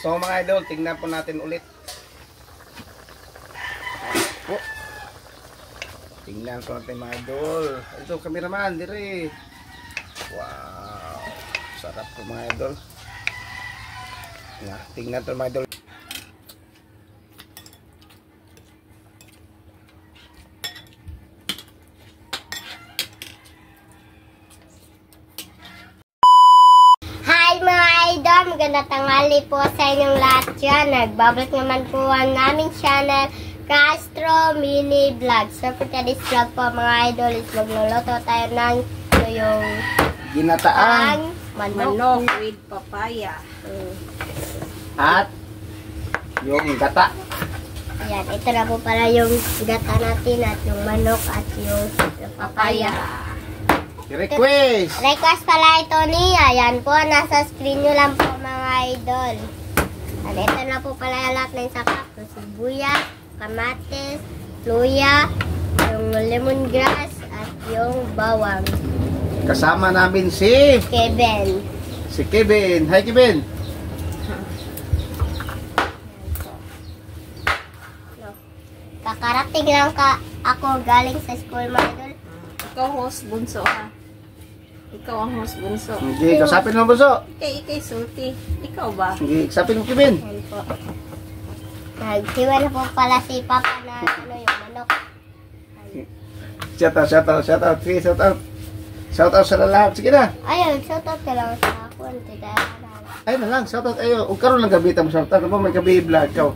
So mga idol, tingnan po natin ulit. Oh. Tingnan po natin mga idol. Ito cameraman, dire. Wow. Sarap po mga idol. Nah, tingnan po mga idol. Magandang tanghali po sa inyong lahat dyan. Nagbabalik naman po ang naming channel, Castro Mini Vlog. So for today's vlog po mga idol is magluluto tayo ng yung ginataang manok with papaya. At yung gata. Ayan, ito na po pala yung gata natin at yung manok at yung papaya. Request pala ito ni, ayan po, nasa screen nyo lang po mga idol. At ito na po pala lahat ng sakap. Yung sibuyas, kamatis, luya, yung lemongrass, at yung bawang. Kasama namin si Kevin. Hi Kevin. Kakarating lang ako galing sa school mga idol. Ikaw host bunso ha. Ikaw ang host bunso. Hindi, kasapin mo bunso. Ikay sulti. Ikaw ba? Hindi, kasapin mo Kevin. Ayan po. Nagsiwa na po pala si Papa na yung manok. Shout out. Sige, shout out. Shout out sa lahat. Sige na. Ayun, shoutout ka lang sa ako. Ay na lang, shout out. Ayo, ug karon lang gabi ta mo shout out. Ano may gabi vlog ka.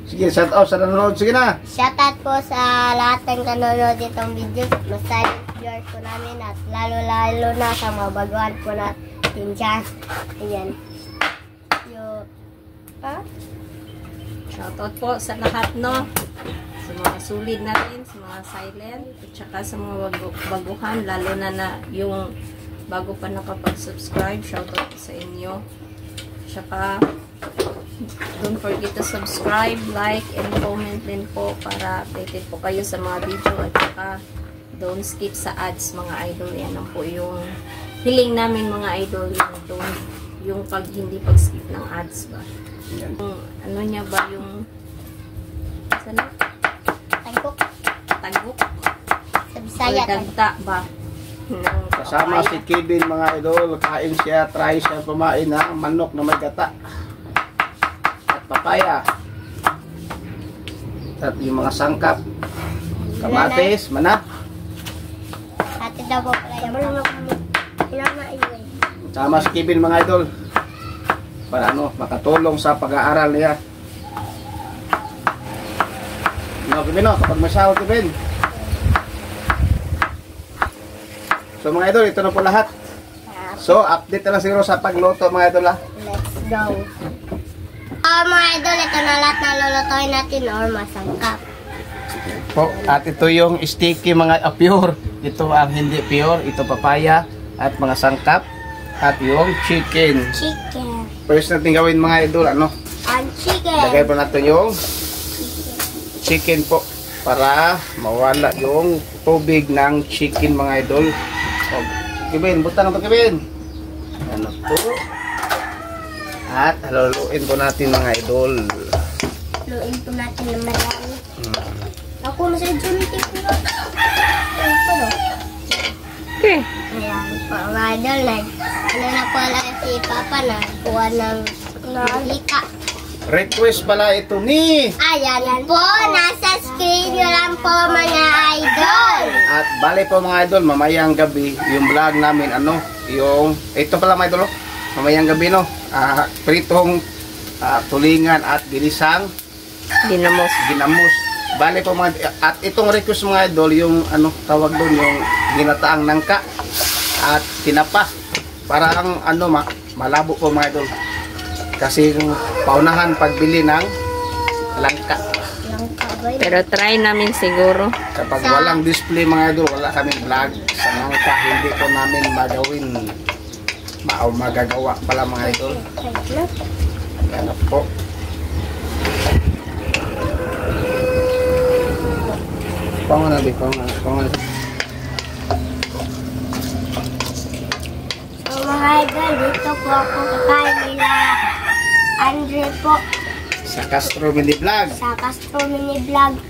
Sige, shout out sa nanonood. Sige na. Shoutout po sa lahat ng nanonood itong video. Masaya viewers po namin at lalo na sa mga baguhan po natin dyan. Ayan. Shoutout po sa lahat no. Sa mga solid natin, sa mga silent, at saka sa mga baguhan, lalo na yung bago pa nakapag-subscribe. Shoutout po sa inyo. Saka don't forget to subscribe, like, and comment din po para updated po kayo sa mga video at saka don't skip sa ads mga idol. Yan ang po yung hiling namin mga idol, yung hindi pag-skip ng ads ba. Yung, ano niya ba yung sana? Tagok. Sa Bisaya. Dagta ba? Kasama si Kevin mga idol. Kain siya, try siya kumain ng manok na may gata. At papaya. At yung mga sangkap. Kamatis, manat. Ate daw po pala yung Sama si Kevin mga idol. Para makatulong sa pag-aaral niya. Kevin, kapag may sahod Kevin. So mga idol, ito na po lahat. So, update na lang siguro sa pagluto mga idol ha. Let's go. Mga idol, ito na lahat na lulutuin natin or masangkap. Po, at ito yung sticky mga pure. Ito ang hindi pure. Ito papaya at mga sangkap. At yung chicken. First natin gawin mga idol, Ang chicken. lagay po natin yung chicken po. Para mawala yung tubig ng chicken mga idol. O, Kevin, butang ito Kevin. Ano po. At haluluin po natin mga idol. Haluin po natin ng marami. Ako na sa junti ko. Okay. Ayan po mga idol. Ano na pala si Papa na kuha ng lika. Request pala ito ni. Ayan po, nasa screen nyo lang po mga idol. At bale po mga idol, mamayang gabi yung vlog namin yung ito pala mga idol, mamayang gabi pritong tulingan at ginisang ginamos. Bale po mga at itong request mga idol yung tawag doon yung ginataang nangka at tinapa. Parang malabo po mga idol. Kasi paunahan pagbili ng langka. Pero try namin siguro. Kapag walang display mga idol, wala kaming vlog sa langka, hindi ko namin magagawa pala mga idol. Yan po. Pangan na. So mga idol, dito po ako kakain nila Andre po. Sa Castro Mini Vlog. Sa Castro Mini Vlog.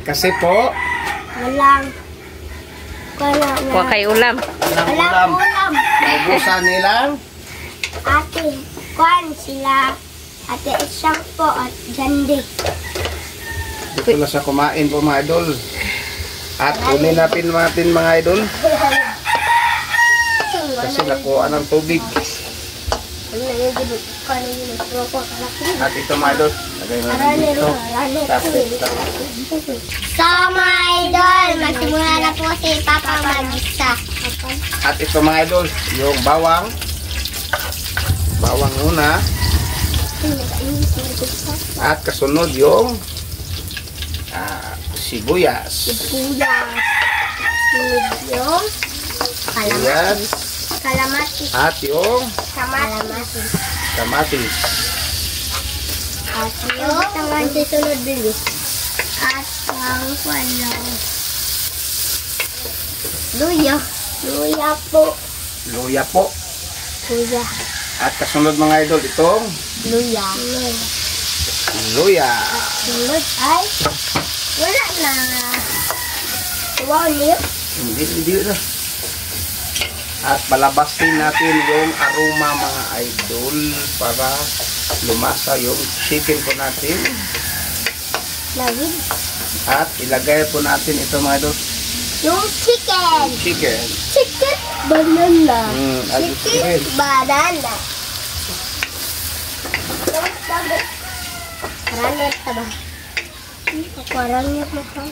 Kasi po, Walang Kuha kay ulam. walang Walang ulam. ulam. Naubusan nilang Ate, Kwan sila. Ate Isyang po at Jandi. dito na sa kumain po mga idol. At kunin natin mga idol. Kasi nakuha ng tubig. At ito mga idol. Lagay mo natin dito. Tapos, So mga idol, magsimula na po si Papa mag-isa. At ito mga idol, yung bawang. Bawang muna. At kasunod yung sibuyas. Sibuyas. Yung Ayan. kalamansi. At yung Kalamansi. kamatis. At yung kalamansi sunod bilis. At ang luya. Luya po. Luya po. Luya. At kasunod mga idol, itong Luya. luya. Sunod ay wala na. Wow, niyo. Hindi na. At palabasin natin yung aroma mga idol para lumasa yung chicken po natin. Lawid. At ilagay po natin ito mga idol. Yung chicken. Chicken. Chicken banana. At Chicken banana. Karanya ba? Karanya mo ka.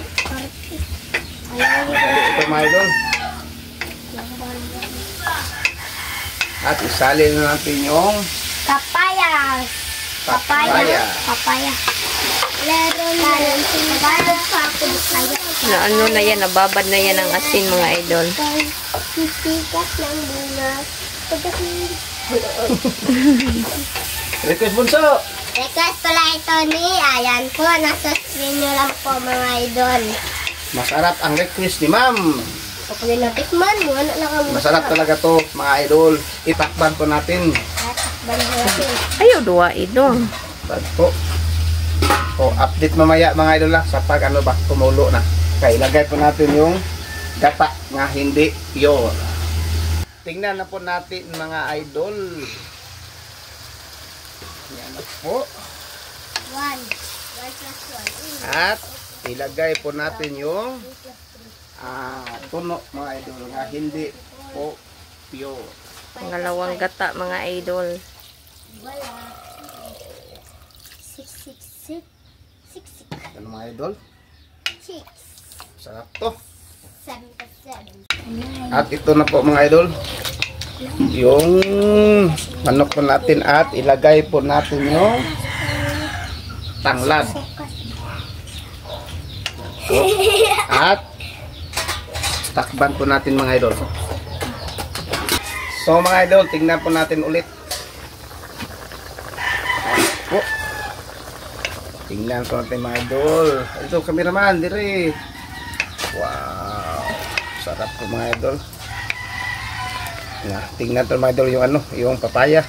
ito mga idol. At isalin na natin yung Papaya. papaya. Papaya. Laro na lang. Bago pa ako kaya. Na ano na yan, nababad na yan ang asin mga idol. Sisikat ng bunga. Request bunso. Request pala ito ni Ayan po. Nasa screen nyo lang po mga idol. Masarap ang request ni ma'am. Kapag natikman mo, ano na kami. Masarap talaga to mga idol. Itakban po natin. Tatakban natin. Ayaw duwa idol. Tad po. O, update mamaya mga idol sa pag ano ba, tumulo na. Kaya ilagay po natin yung gata nga hindi pure. Tingnan na po natin mga idol. Yan na po. 1. 1 plus 1. At ilagay po natin yung tuno mga idol nga hindi po pure. Pangalawang gata mga idol. Wala. 6, 6, 6. 6, 6. Ano mga idol? 6. Sarap to. 7 plus 7. At ito na po mga idol. Yung manok po natin at ilagay po natin yung tanglad. So, at takban po natin mga idol. So mga idol, tingnan po natin ulit. Po. Tingnan po natin mga idol. Ito cameraman, dire. Wow. Sarap po mga idol. Tingnan po mga idol yung ano, yung papaya.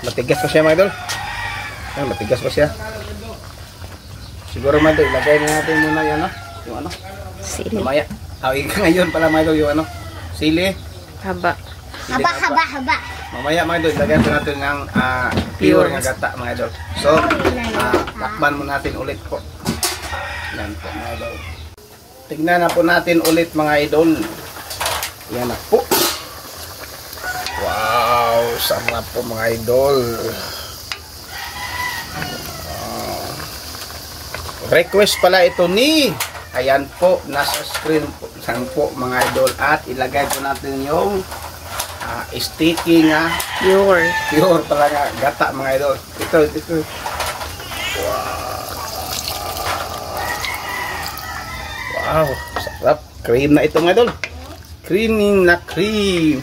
Matigas pa siya mga idol. Matigas pa siya. Siguro mga idol, ilagay na natin muna yung ano, yung ano. Sili. Mamaya. Ngayon pala mga idol yung ano, sili. Haba. Sili Haba, haba, haba. Mamaya mga idol, ilagay po natin ng pure nga gata mga idol. So, takban mo natin ulit po. Yan po mga idol. Tignan na po natin ulit mga idol. Yan na po. Wow, sarap po mga idol. Request pala ito ni, ayan po, nasa screen po, saan po mga idol. At ilagay po natin yung sticky nga Pure. pure pala nga gata mga idol. Ito. Wow, sarap. Cream na ito mga idol. Creamy na cream.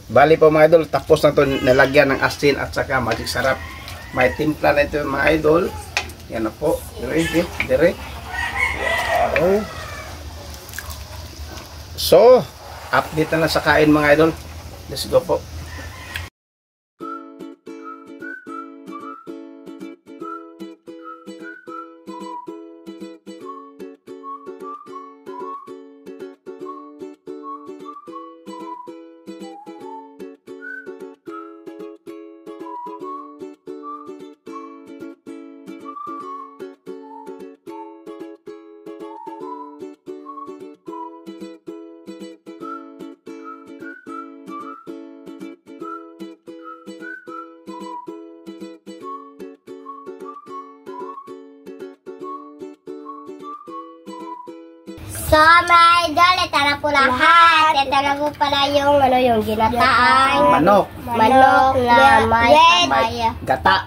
Bali po mga idol, tapos na ito nalagyan ng asin at saka magic sarap. May timpla na ito mga idol. Yan na po. Dire. Wow. So, update na lang sa kain mga idol. Let's go po. So, mga idol, ito na po lahat. Ito na po pala yung, yung ginataang Manok. manok na may papaya. Gata.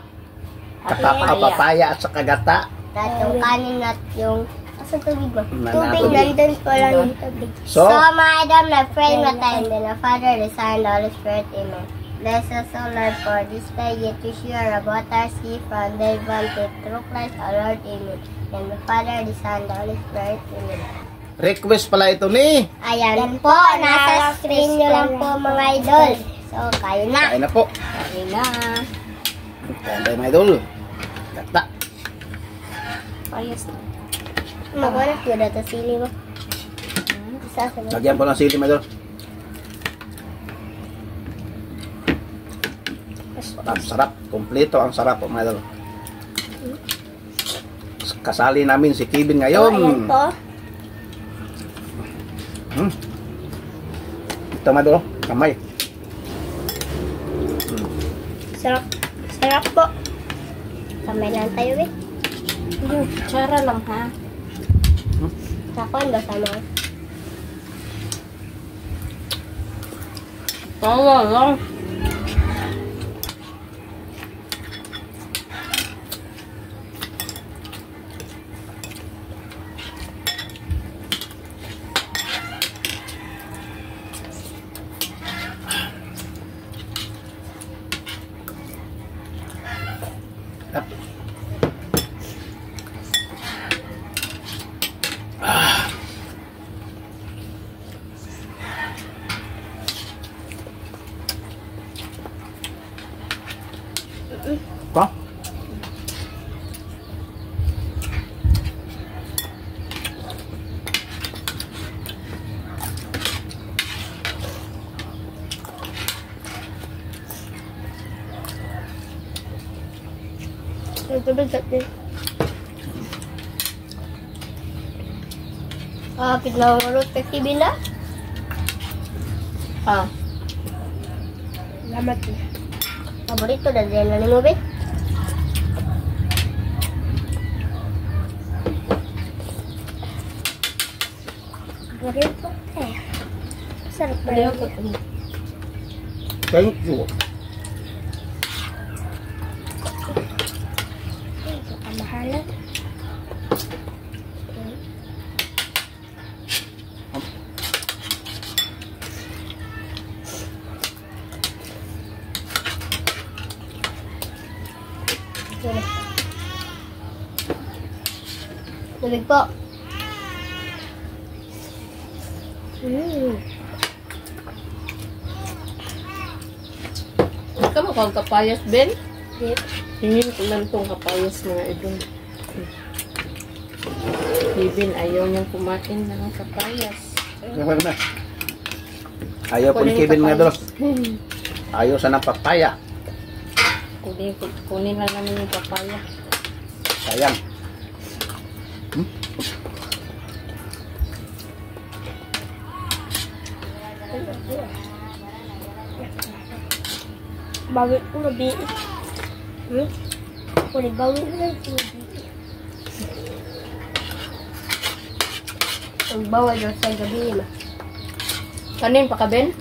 Gata papaya at saka gata. At yung kanin at yung... Asan tubig ba? Tubig. Nandun po lang yung tubig. So, mga idol, na pray na tayo. In the Father, the Son, the Holy Spirit. Amen. Bless us, O Lord, for this day, yet to share about our sea from day one to through Christ our Lord. Amen. In the Father, the Son, the Holy Spirit. Amen. request pala ito ni. Ayan po, nasa screen nyo lang po mga idol. So, kayo na. Kain na po. Kain na. Kain tayo mga idol. Gata. Payas na. Magulat ko na ito sili mo. Isa sa mga. Lagyan po ng sili mga idol. Sarap, sarap. Kompleto ang sarap po mga idol. Kasali namin si Kevin ngayon. Ayan po. Ito mga idol, kamay. Sarap. Sarap po. Kamay lang tayo eh. Tsara lang ha. Sakon ba sama? Tawa lang. Có. Ito ba sa atin? Pinangarot ka kibila? Lamat eh. Paborito na din na ni mo, Ben? Paborito eh. Sarap ba yun? Thank you. Kamahalan. Tubig po. Ikaw mo kang kapayas, Ben? Yep. Hingin ko lang itong kapayas mga idol. Kevin, ayaw niyang kumain ng kapayas. Ayaw po ni Kevin mga idol. Ayaw sa ng papaya. Kunin lang namin yung papaya. Sayang. Bawit ko na bi. Kunin bawit na bi. Ang bawal daw sa gabi ma. Kanin pa ka, Ben?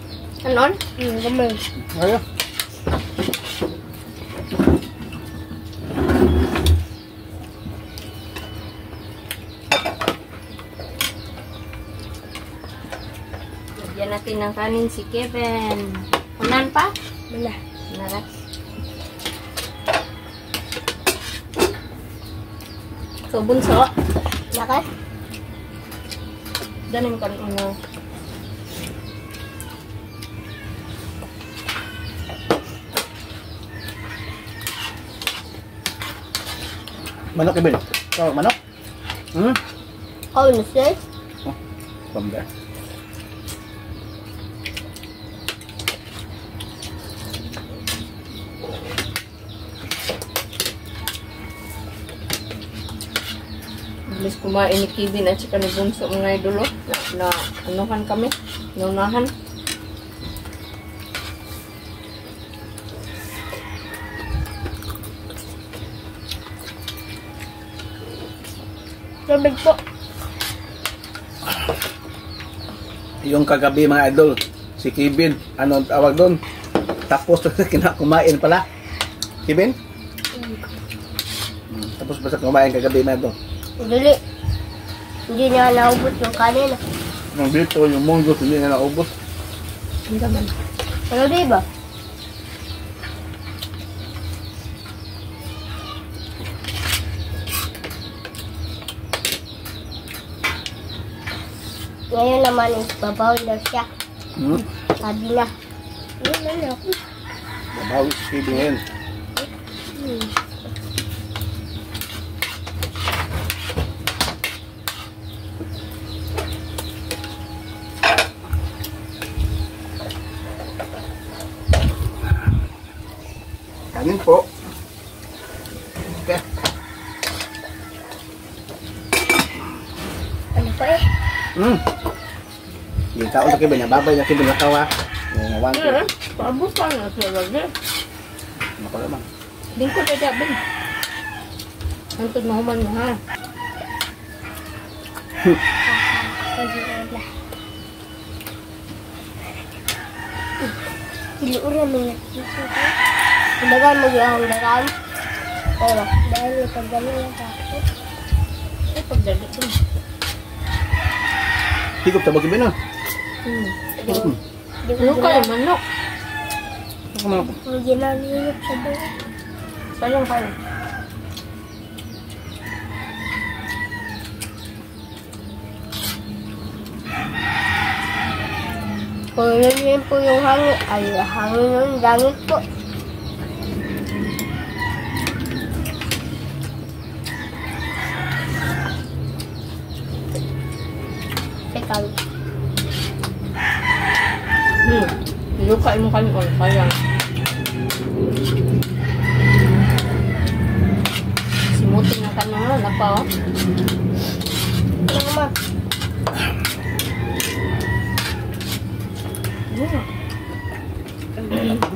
Anon? Gamay. Ayaw. Lagyan natin ng kanin si Kevin. Unan pa? Wala. Narat. So, bunso. Lakas? Danin ka ano. Manok Kevin. Oh, manok. Oh, nasi? From there. Bilis kumain ni Kevin at saka ni Bunso mga idol. Na anuhan kami. Naunahan. Tubig po. Yung kagabi mga idol, si Kevin, ano tawag doon? Tapos kumain pala. Kevin? Tapos basta kumain kagabi mga idol. Hindi niya naubos yung kanin. Yung dito, yung munggos, hindi na naubos. Hindi man. Pero diba? Ngayon naman is babaw na siya. Sabi na. Ano ako? Babawi si Kevin ngayon. Kanin po. Okay. Ano pa eh? Yung taon na Kevin, nababay na Kevin na tawa. Yung one two. Paabot pa na siya lagi. Ano pa naman? Din ko dada bin. Antod mahuman mo ha. Iluuran mo yan. Dagan mo yung dagan. Pero, dahil ipagdali lang sa ako. Ay, pagdali din. Higop tabag Kevin na. Ano ka yung manok? Ako mga po. Ang ginanilip sa buhay. Sayang kayo. Kung yun po yung hangin, ay hangin yung langit po. Sekal. Luka yung kanon. Sayang. Simutin na kanon. Napa oh. Ano ma?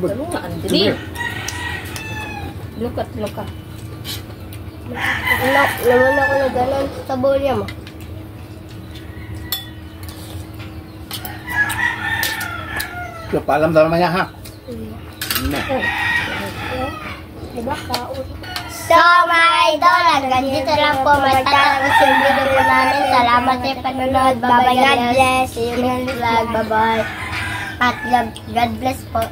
Ano nga, Andri? Luka. Naman ako na gano'n sa bolya mo. Paalam daw naman niya ha. Diba kaon? So mga idol, hanggang dito lang po matatapos yung video po namin. Salamat sa panonood. Bye-bye. God bless. See you next vlog. Bye-bye. At God bless po.